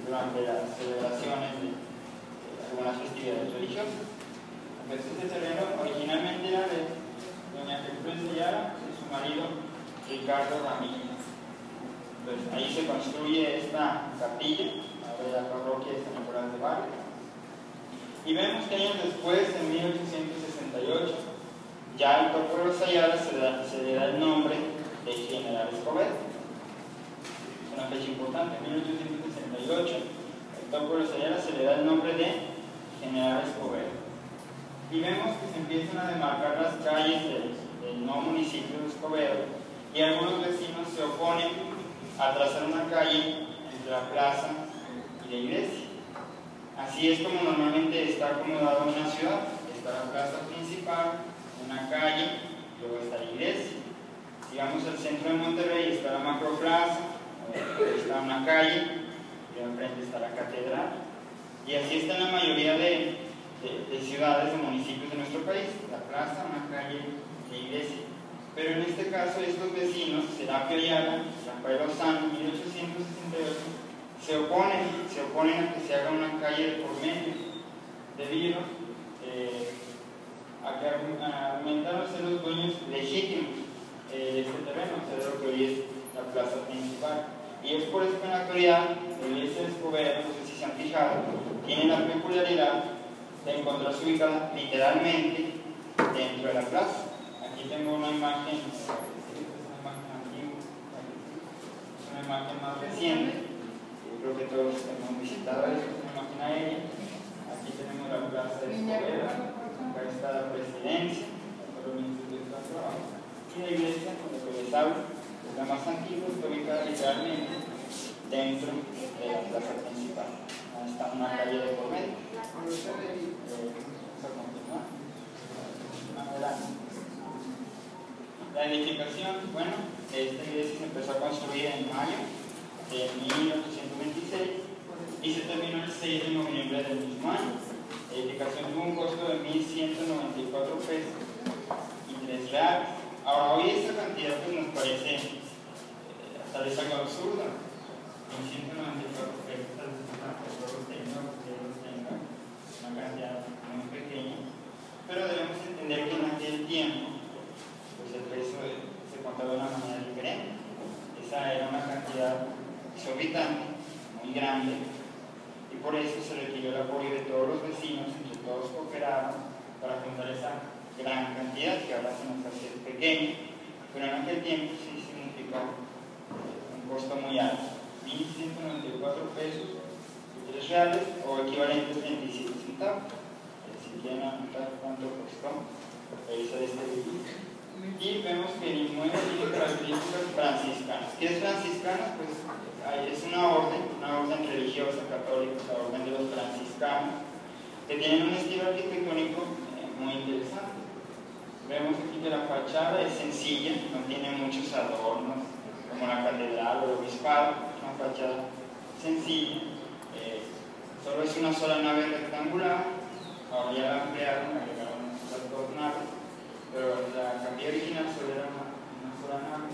durante las celebraciones de algunas festividades religiosas. Entonces, este terreno originalmente era de doña Gertrudis Ayala y su marido Ricardo Ramírez. Entonces, ahí se construye esta capilla, ahora de la parroquia de San Nicolás de Bari. Y vemos que años después, en 1868, ya al Torco de los Ayala se le da el nombre de General Escobedo. Es una fecha importante, en 1868, al Torco de los Ayala se le da el nombre de General Escobedo. Y vemos que se empiezan a demarcar las calles del no municipio de Escobedo, y algunos vecinos se oponen a trazar una calle entre la plaza y la iglesia. Así es como normalmente está acomodado una ciudad. Está la plaza principal, una calle, luego está la iglesia. Si vamos al centro de Monterrey, está la macroplaza, está una calle, y enfrente está la catedral. Y así está en la mayoría de ciudades, de municipios de nuestro país: la plaza, una calle, la iglesia. Pero en este caso, estos vecinos, Serapio Ayala, Rafael Lozano, en 1868, se oponen a que se haga una calle de por medio, debido a que argumentaron ser los dueños legítimos de este terreno, o sea, de lo que hoy es la plaza principal. Y es por eso que en la actualidad la iglesia de Escobedo, no sé si se han fijado, tiene la peculiaridad de encontrarse ubicada literalmente dentro de la plaza. Aquí tengo una imagen, es una imagen antigua, es una imagen más reciente. Creo que todos hemos visitado eso, es una imagen aérea. Aquí tenemos la plaza de Escobedo, acá está la presidencia, y la iglesia, con lo que les hablo, es la más antigua, está ubicada literalmente dentro de la plaza principal. Ahí está una calle de por medio. Vamos a continuar. Adelante. La edificación, bueno, esta iglesia se empezó a construir en mayo de 1826 y se terminó el 6 de noviembre del mismo año. La edificación tuvo un costo de 1.194 pesos y 3 reales. Ahora, hoy esta cantidad pues, nos parece tal vez algo absurda. 1.194 pesos, tal vez una cantidad muy pequeña, pero debemos entender que en aquel tiempo pues el precio se contaba de una manera diferente. Esa era una cantidad exorbitante, muy grande, y por eso se requirió el apoyo de todos los vecinos, entre todos cooperaron para juntar esa gran cantidad que ahora se nos hace pequeña, pero en aquel tiempo sí significó un costo muy alto: 1.194 pesos y 3 reales, o equivalentes 27 centavos. Si quieren anotar cuánto costó realizar este edificio. Y vemos que el inmueble tiene características franciscanas. ¿Qué es franciscana? Pues es una orden religiosa católica, la orden de los franciscanos, que tienen un estilo arquitectónico muy interesante. Vemos aquí que la fachada es sencilla, no tiene muchos adornos como la catedral o el obispado, es una fachada sencilla, solo es una sola nave rectangular. Ahora ya la ampliaron, agregaron las 2 naves, pero la capilla original solo era una sola nave.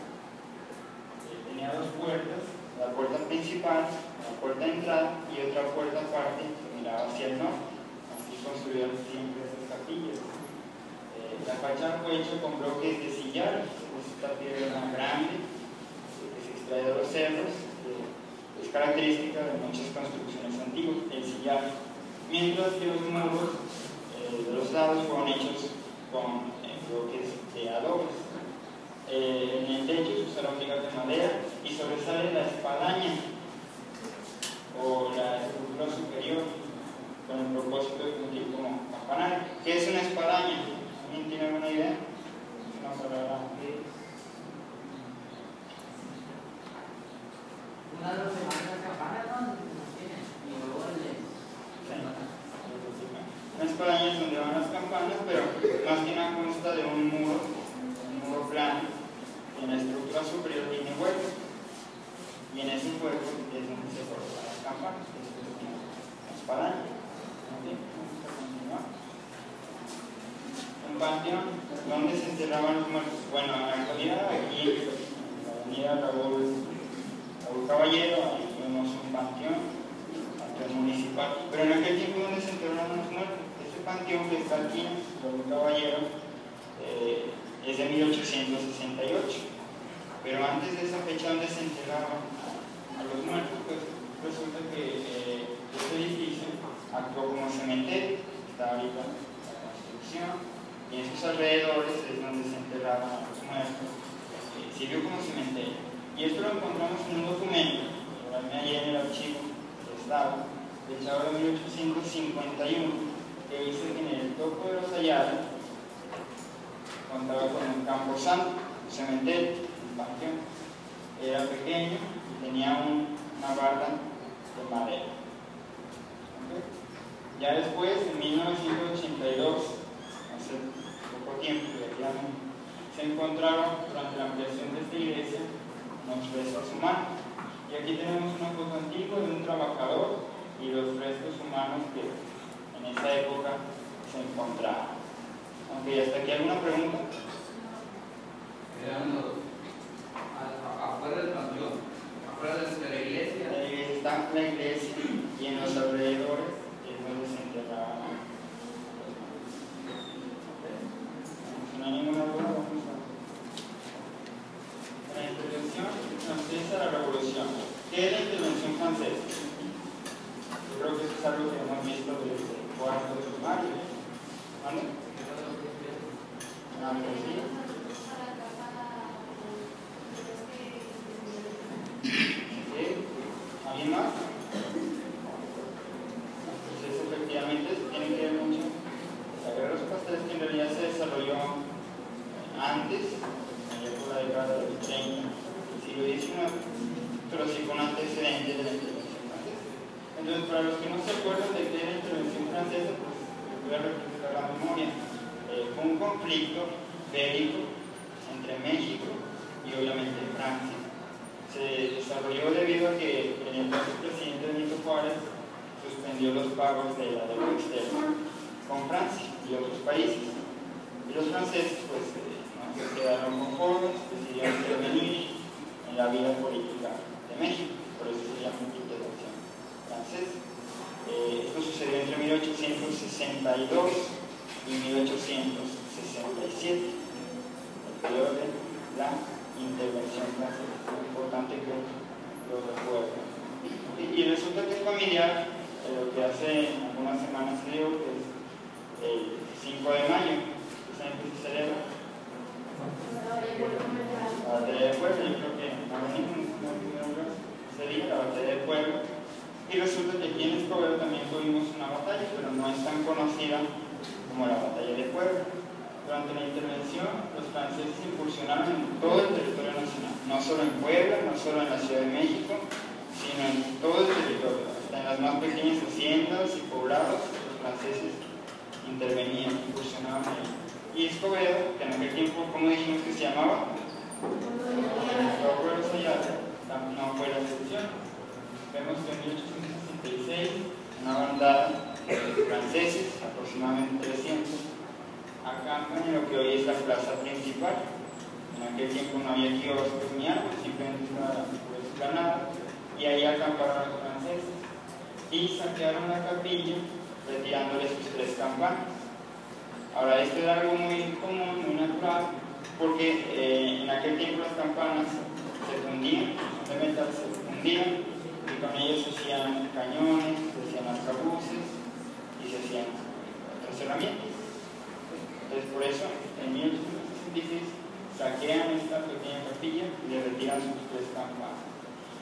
Tenía 2 puertas, la puerta principal, la puerta de entrada y otra puerta aparte que miraba hacia el norte. Así construyeron siempre esas capillas. La fachada fue hecha con bloques de sillar, esta piedra más grande que se extrae de los cerros, es característica de muchas construcciones antiguas, el sillar, mientras que los muros de los lados fueron hechos con bloques de adobes. En el techo se usaron vigas de madera y sobresale la espadaña o la estructura superior con el propósito de cumplir como campanario. ¿Qué es una espadaña? ¿Alguien tiene alguna idea? Es una palabra. Una espadaña es donde van las campanas, pero más que nada consta de un muro plano, y en la estructura superior tiene huecos, y en ese hueco es donde se colocan las campanas. Esto es una espadaña. Un panteón, ¿dónde se enterraban los muertos? Bueno, en la actualidad aquí en la avenida Raúl Caballero, ahí vemos un panteón. en aquel tiempo donde se enterraron los muertos. Este panteón que está aquí, don Caballero, es de 1868. Pero antes de esa fecha donde se enterraban a los muertos, pues resulta que este edificio actuó como cementerio. Está ahorita la construcción, y en sus alrededores es donde se enterraban a los muertos. Sirvió como cementerio. Y esto lo encontramos en un documento, lo hallé en el archivo del Estado, fechado de 1851, que dice que en el topo de los hallados contaba con un camposanto, un cementerio, un panteón. Era pequeño y tenía una barda de madera. ¿Okay? Ya después, en 1982, hace poco tiempo, se encontraron durante la ampliación de esta iglesia unos restos humanos. Y aquí tenemos una foto antigua de un trabajador y los restos humanos que en esa época se encontraban. Aunque hasta aquí alguna pregunta. Afuera del panteón, afuera de la iglesia. La iglesia está en la iglesia y en los alrededores es donde se enterraban. Si no hay ninguna duda, vamos a la intervención francesa a la revolución. ¿Qué es la intervención francesa? Yo creo que eso es algo que hemos visto desde el cuarto primario. ¿Vale? Sí. ¿Alguien más? Entonces, efectivamente, tiene que ver mucho. La guerra de los pasteles, que en realidad se desarrolló antes, por la década de los 30, del siglo XIX, pero sí con antecedentes de la intervención francesa. Entonces, para los que no se acuerdan de qué era la intervención francesa, pues voy a refrescar la memoria. Fue un conflicto bélico entre México y obviamente Francia. Se desarrolló debido a que el entonces presidente Benito Juárez suspendió los pagos de la deuda externa con Francia y otros países. Y los franceses pues no se quedaron conformes, decidieron intervenir en la vida política de México, por eso se llama intervención francesa. Esto sucedió entre 1862 y 1867, el periodo de la intervención francesa. Es importante que lo recuerden. Y resulta que es familiar lo que hace algunas semanas se dio, que es el 5 de mayo. ¿Saben qué se celebra? La batalla de Puebla. Yo creo que ese día, la batalla de Puebla. Y resulta que aquí en Escobedo también tuvimos una batalla, pero no es tan conocida como la batalla de Puebla. Durante la intervención, los franceses incursionaron en todo el territorio nacional, no solo en Puebla, no solo en la Ciudad de México, sino en todo el territorio, hasta en las más pequeñas haciendas y poblados, los franceses intervenían, incursionaban ahí. Y Escobedo, que en aquel tiempo, ¿cómo dijimos que se llamaba? Pueblo Sellado, no fue la excepción. Vemos que en 1866, una bandada de franceses, aproximadamente 300, acampan en lo que hoy es la plaza principal. En aquel tiempo no había kioscos ni algo, simplemente una explanada, y ahí acamparon los franceses y saquearon la capilla retirándole sus 3 campanas. Ahora, esto era algo muy común, muy natural, porque en aquel tiempo las campanas se fundían, son de metal, se fundían, y con ellos se hacían cañones, se hacían arcabuces y se hacían otras herramientas. Entonces, por eso, en 1866 saquean esta pequeña capilla y le retiran sus 3 campanas.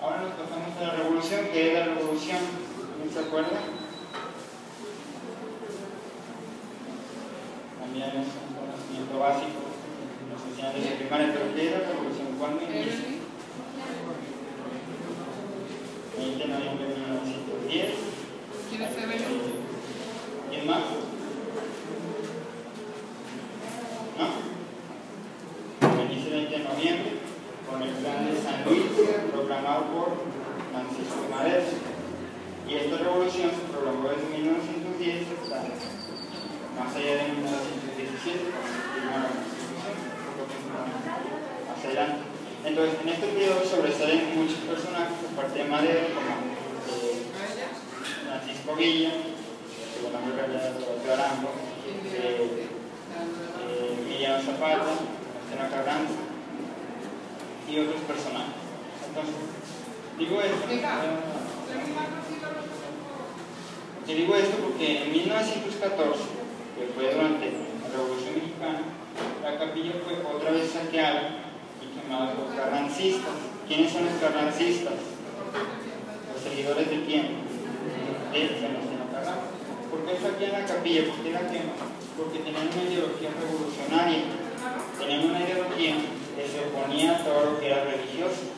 Ahora nos pasamos a la revolución. ¿Qué es la revolución? ¿No se acuerdan? También es un conocimiento básico, nos enseñan desde primaria, pero ¿qué es la revolución? ¿Cuándo inicia? 20 de noviembre de 1910. ¿Quieres saberlo? ¿Quién más? ¿No? Inicia el 20 de noviembre con el plan de San Luis proclamado por Francisco Madero. Y esta revolución se prolongó desde 1910 hasta más allá de 1917, más adelante. Entonces, en este periodo sobresalen muchos personajes, aparte de Madero, como Francisco Villa, Pedro Arango, Emiliano Zapata, Marcelo Carranza y otros personajes. Entonces, digo esto porque en 1914, que fue durante la Revolución Mexicana, la capilla fue otra vez saqueada y quemada por carrancistas. ¿Quiénes son los carrancistas? Los seguidores de quién? De Venustiano Carranza. ¿Por qué saquean la capilla? ¿Por qué la queman? Porque tenían una ideología revolucionaria, tenían una ideología que se oponía a todo lo que era religioso.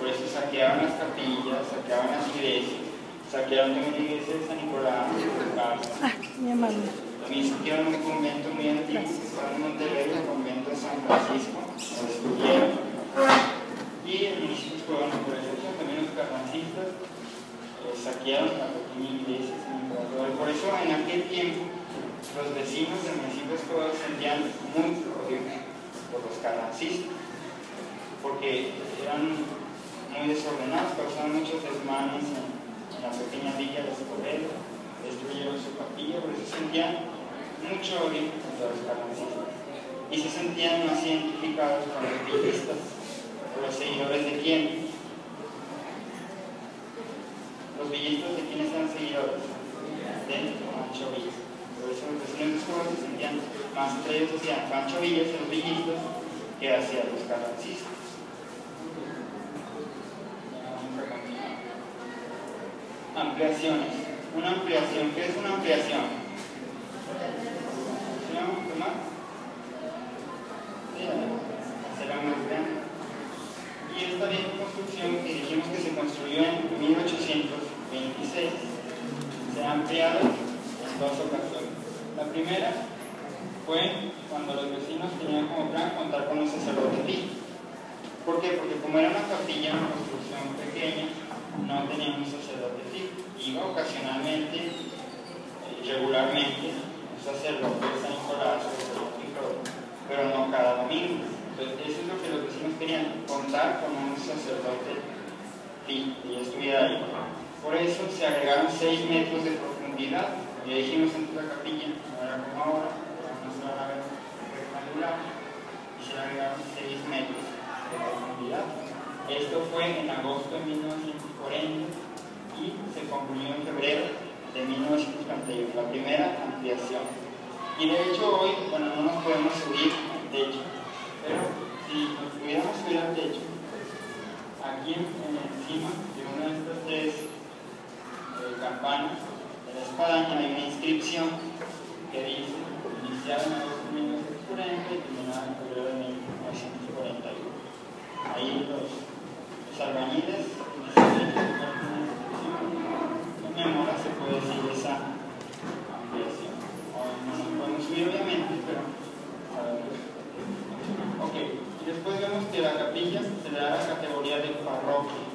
Por eso saqueaban las capillas, saqueaban las iglesias, saquearon también la iglesia de San Nicolás, también saquearon un convento muy antiguo que estaba en Monterrey, el convento de San Francisco, lo destruyeron. Y el municipio fue bueno por eso, también los carrancistas saquearon la pequeña iglesia de San Nicolás. Por eso en aquel tiempo los vecinos del municipio de Escobedo se sentían muy jodidos por los carrancistas, porque eran muy desordenados, causaban muchos desmanes en la pequeña villa de Escobedo, destruyeron su capilla, por eso sentían mucho odio contra los carrancistas y se sentían más identificados con los villistas, los seguidores de quién. Los villistas de quiénes eran seguidores, de Pancho Villa. Por eso los vecinos de Escobedo se sentían más atraídos hacia Pancho Villa y los villistas que hacia los carrancistas. Ampliaciones. Una ampliación. ¿Qué es una ampliación? ¿Se llama? ¿Qué más? Será más grande. Y esta vieja construcción que dijimos que se construyó en 1826 se ha ampliado en dos ocasiones. La primera fue cuando los vecinos tenían como plan contar con un sacerdote fijo. ¿Por qué? Porque como era una capilla, una construcción pequeña, no tenían un sacerdote fijo. Iba ocasionalmente, regularmente, un sacerdote de San Nicolás, pero no cada domingo. Entonces, eso es lo que los vecinos querían, contar con un sacerdote fijo y estuviera ahí. Por eso se agregaron 6 metros de profundidad. Ya dijimos antes la capilla, no era como ahora, era una sola nave rectangular, y se agregaron 6 metros de profundidad. Esto fue en agosto de 1940 y se concluyó en febrero de 1941, la primera ampliación. Y de hecho hoy, bueno, no nos podemos subir al techo, pero si nos pudiéramos subir al techo, aquí encima de una de estas 3 campanas de la espadaña hay una inscripción que dice iniciada en agosto de 1940 y terminada en febrero de 1941. Ahí los albañiles conmemora, se puede decir, esa ampliación. No nos podemos subir obviamente, pero sabemos. Ok, y después vemos que la capilla se le da la categoría de parroquia.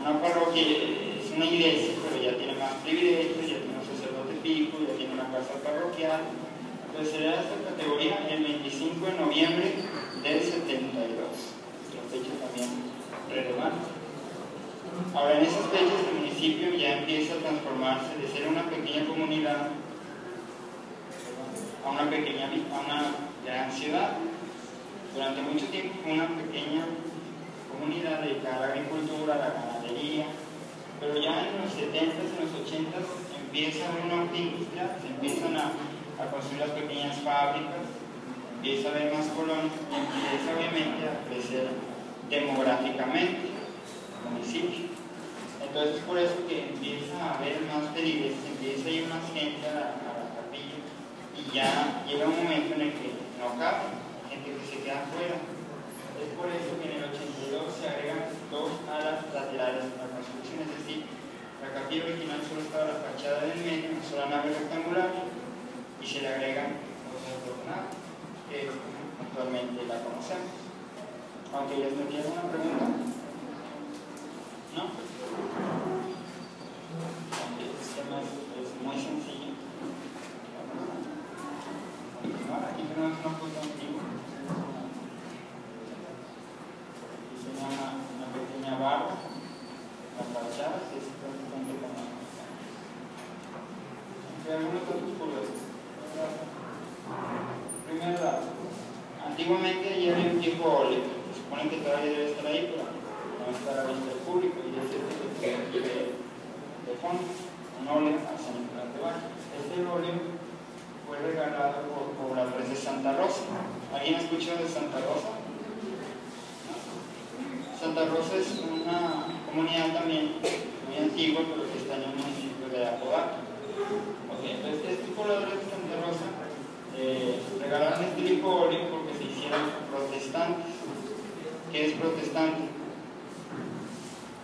Una parroquia es una iglesia, pero ya tiene más privilegios, ya tiene un sacerdote fijo, ya tiene una casa parroquial. Entonces se le da esta categoría el 25 de noviembre del 72. La fecha también relevante. Ahora, en esas fechas el municipio ya empieza a transformarse de ser una pequeña comunidad a una gran ciudad. Durante mucho tiempo fue una pequeña comunidad dedicada a la agricultura, a la ganadería, pero ya en los 70s, en los 80s empieza a haber una industria, se empiezan a construir las pequeñas fábricas, empieza a haber más colonias y empieza obviamente a crecer demográficamente el municipio. Entonces es por eso que empieza a haber más feligreses, empieza a ir más gente a la capilla y ya llega un momento en el que no cabe, gente que se queda afuera. Es por eso que en el 82 se agregan 2 alas laterales a la construcción, es decir, la capilla original solo estaba la fachada del medio, una sola nave rectangular, y se le agregan 2 tornados, que actualmente la conocemos. Aunque ya tendría alguna pregunta. ¿No? Aunque el sistema es muy sencillo. Ahora aquí tenemos una foto antigua. Aquí tenía una pequeña barra, la fachada, que es prácticamente como de algunos datos curiosos. Primero dato. Antiguamente allí había un tipo óleo. Se supone que todavía debe estar ahí, pero no está a la vista del público. Y es este de fondo, un óleo a San Nicolás de Bari. Este óleo fue regalado por pobladores de Santa Rosa. ¿Alguien escuchó de Santa Rosa? Santa Rosa es una comunidad también muy antigua, pero que está en el municipio de Apodaca. Entonces, estos pobladores de Santa Rosa regalaron este tipo óleo porque se hicieron protestantes. ¿Qué es protestante?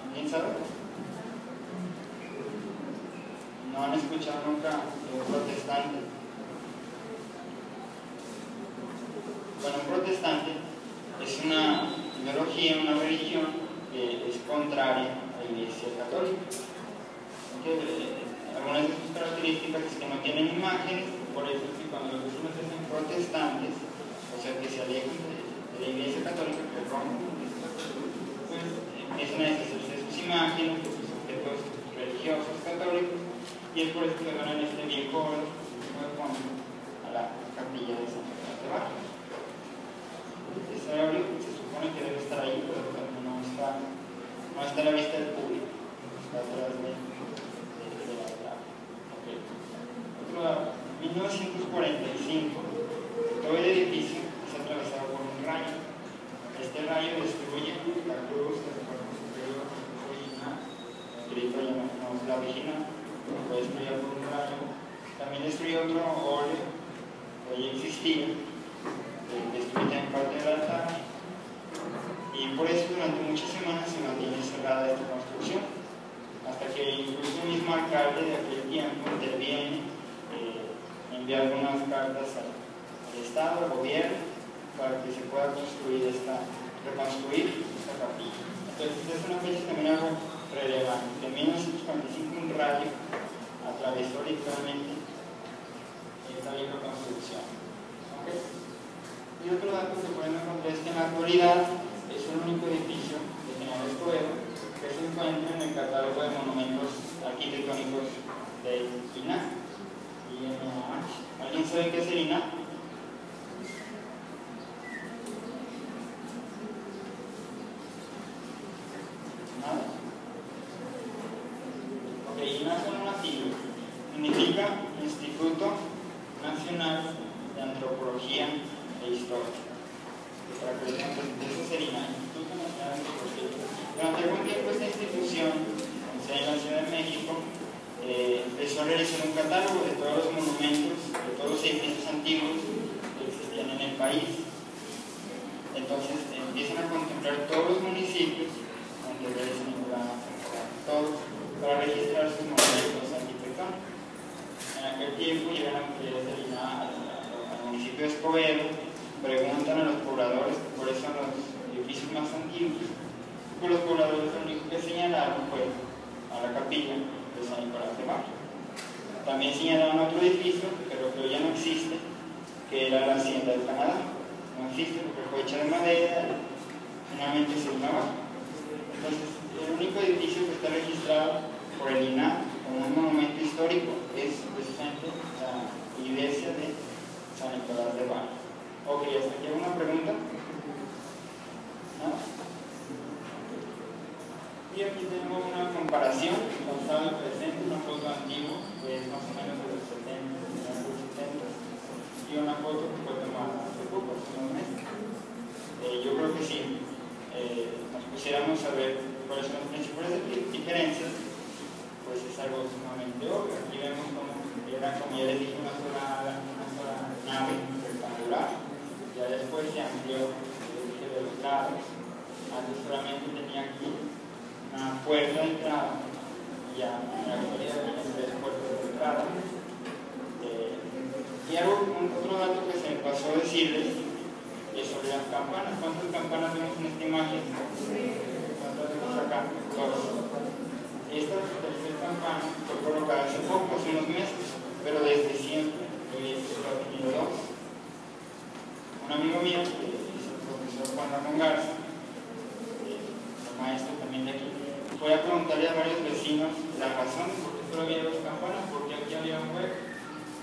¿Alguien sabe? ¿No han escuchado nunca de un protestante? Bueno, un protestante es una ideología, una religión que es contraria a la Iglesia Católica. Algunas de sus características es que no tienen imágenes, por eso es que cuando los vecinos se hacen protestantes, o sea que se alejan de la Iglesia Católica, que rompen, pues empiezan a deshacerse de sus imágenes, de sus objetos religiosos católicos, y es por eso que van en este viejo oro a la capilla de San Nicolás de Bari. Este óleo se supone que debe estar ahí, pero no está a la vista del público, está atrás de la tabla. Otro dato, en 1945, todo el edificio es atravesado por un rayo. Este rayo destruye la cruz del cuerpo superior original, el grito ya no es la original, fue destruida por un rayo. También destruye otro óleo que ahí existía, destruye en parte del altar, y por eso durante muchas semanas se mantiene cerrada esta construcción, hasta que incluso el mismo alcalde de aquel tiempo interviene, envía algunas cartas al Estado, al gobierno, para que se pueda reconstruir esta capilla. Entonces es una fecha también algo relevante. En 1945 un rayo atravesó literalmente esta vieja construcción. ¿Okay? Y otro dato que pueden encontrar es que en la actualidad es el único edificio de General Escobedo que se encuentra en el catálogo de monumentos arquitectónicos del INAH. ¿Alguien sabe qué es el INAH? ¿Nada? Ok, INAH son unas siglas. Significa Instituto Nacional de Antropología e Historia. Para que vean, eso es el INAH, Instituto Nacional de Antropología. Durante algún tiempo esta institución, en la Ciudad de México, empezó a realizar un catálogo de todos los monumentos, de todos los edificios antiguos que existían en el país. Entonces empiezan a contemplar todos los municipios, Monterrey, San Nicolás, todos, para registrar sus monumentos arquitectónicos. En aquel tiempo llegan a al municipio de Escobedo, preguntan a los pobladores cuáles son los edificios más antiguos, pues los pobladores lo único que señalaron fue a la capilla de San Nicolás de Bari. También señalaron otro edificio, pero que hoy ya no existe, que era la Hacienda del Canadá. No existe porque fue hecha de madera, finalmente se vino abajo. Entonces, el único edificio que está registrado por el INAH como un monumento histórico es precisamente la iglesia de San Nicolás de Bari. Ok, ¿hasta aquí alguna pregunta? ¿No? Y aquí tenemos una comparación, pasado y presente, una foto antigua, que es más o menos de los 70, y una foto que fue tomada hace poco, hace unos meses. Yo creo que si nos pusiéramos a ver cuáles son las principales diferencias, pues es algo sumamente obvio. Aquí vemos como era, como ya les dije, una sola nave rectangular. Ya después se amplió de los lados. Antes solamente tenía aquí una puerta de entrada, ya en la actualidad tiene 3 puertas de entrada. Y otro dato que se me pasó a decirles es sobre las campanas. ¿Cuántas campanas vemos en esta imagen? ¿Cuántas vemos acá? 2. Esta tercera campana fue colocada hace poco, hace unos meses, pero desde siempre lo ha tenido 2. Un amigo mío, que es el profesor Juan Ramón Garza, maestro también de aquí, fue a preguntarle a varios vecinos la razón de por qué solo había 2 campanas, porque aquí había un hueco.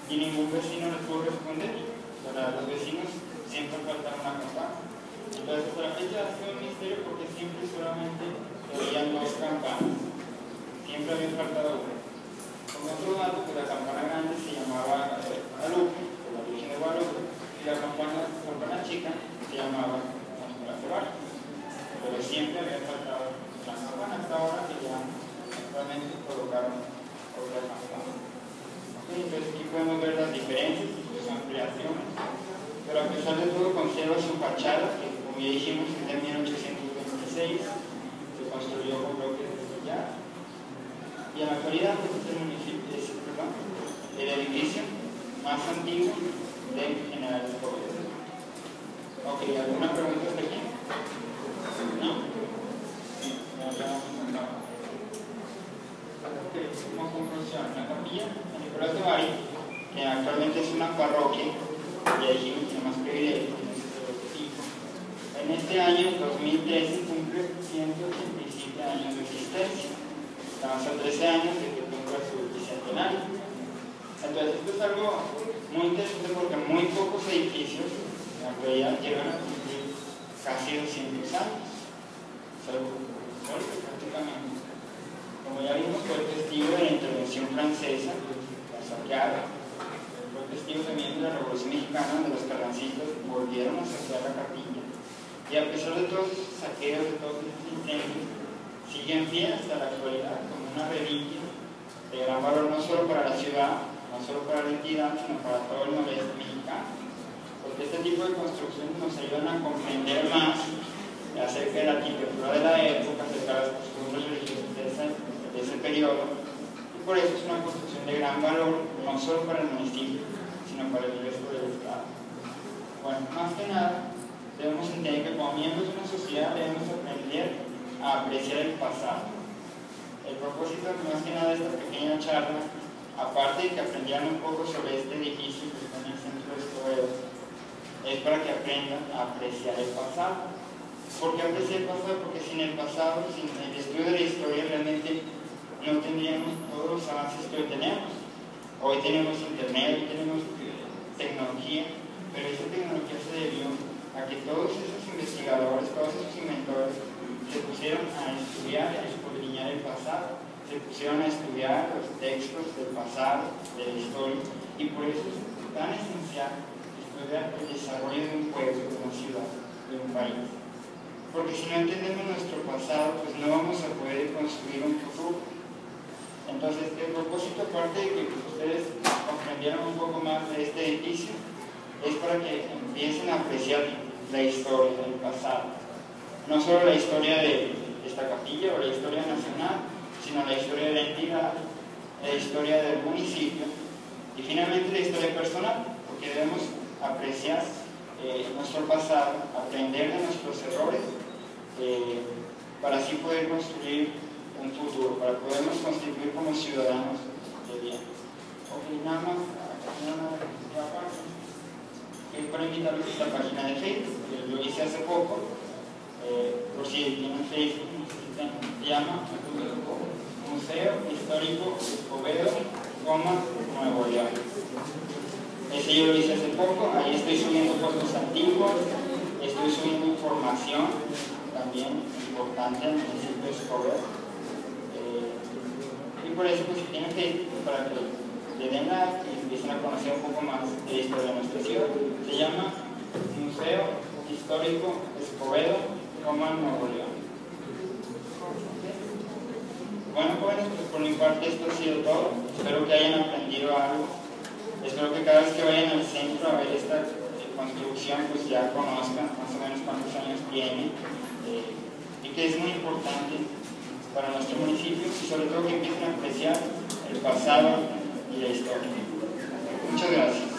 y ningún vecino les pudo responder. Para los vecinos siempre faltaba una campana. Entonces, hasta la fecha ha sido un misterio porque siempre solamente oían 2 campanas. Siempre había faltado una. Como otro dato, que la campana grande se llamaba Guadalupe, por la Virgen de Guadalupe, y la campana chica se llamaba la Cebar. Pero siempre había faltado la campana, hasta ahora que ya actualmente colocaron otra campana. Entonces aquí podemos ver las diferencias y sus ampliaciones, pero a pesar de todo conserva su fachada, que como ya dijimos es de 1826, se construyó con bloques de sillar, y en la actualidad este municipio es el edificio más antiguo de General Escobedo. Ok, ¿alguna pregunta hasta aquí? ¿No? Como conclusión, la capilla San Nicolás de Bari, que actualmente es una parroquia, ya dijimos que más privilegios, en este año 2013 cumple 187 años de existencia. Estamos a 13 años de que cumpla su bicentenario. Entonces esto es algo muy interesante porque muy pocos edificios en la actualidad llegan a cumplir casi 200 años. Es algo histórico prácticamente. Como ya vimos, fue testigo de la intervención francesa, la saqueada, fue testigo también de la Revolución Mexicana, donde los carrancistas volvieron a saquear la capilla. Y a pesar de todos esos saqueos, de todos esos incendios, sigue en pie hasta la actualidad como una reliquia de gran valor no solo para la ciudad, no solo para la entidad, sino para todo el noreste mexicano. Porque este tipo de construcciones nos ayudan a comprender más acerca de la arquitectura de la época, acerca de las costumbres religiosas de ese periodo, y por eso es una construcción de gran valor, no solo para el municipio, sino para el resto del estado. Bueno, más que nada, debemos entender que como miembros de una sociedad debemos aprender a apreciar el pasado. El propósito más que nada de esta pequeña charla, aparte de que aprendieran un poco sobre este edificio que está en el centro de Escobedo, es para que aprendan a apreciar el pasado. ¿Por qué apreciar el pasado? Porque sin el pasado, sin el estudio de la historia, realmente no tendríamos todos los avances que hoy tenemos. Hoy tenemos internet, hoy tenemos tecnología, pero esa tecnología se debió a que todos esos investigadores, todos esos inventores se pusieron a estudiar, a escudriñar el pasado, se pusieron a estudiar los textos del pasado, de la historia, y por eso es tan esencial estudiar el desarrollo de un pueblo, de una ciudad, de un país. Porque si no entendemos nuestro pasado, pues no vamos a poder construir un futuro. Entonces, el propósito, aparte de que ustedes comprendieran un poco más de este edificio, es para que empiecen a apreciar la historia del pasado. No solo la historia de esta capilla o la historia nacional, sino la historia de la entidad, la historia del municipio y finalmente la historia personal, porque debemos apreciar nuestro pasado, aprender de nuestros errores, para así poder construir un futuro, para podernos constituir como ciudadanos de bien. Ok, nada más, quiero invitarlos a esta página de Facebook, que lo hice hace poco, por si tienen Facebook, se llama Museo Histórico Escobedo, Nuevo León. Ese yo lo hice hace poco, ahí estoy subiendo fotos antiguas, estoy subiendo información también importante en el municipio de Escobedo. Y por eso, pues, si tienen Facebook, para que le den like y empiecen a conocer un poco más de la historia de nuestra ciudad. Se llama Museo Histórico Escobedo, Nuevo León. Bueno, jóvenes, pues por mi parte esto ha sido todo. Espero que hayan aprendido algo. Espero que cada vez que vayan al centro a ver esta construcción, pues ya conozcan más o menos cuántos años tiene, y que es muy importante para nuestro municipio, y sobre todo que empiecen a apreciar el pasado y la historia. Muchas gracias.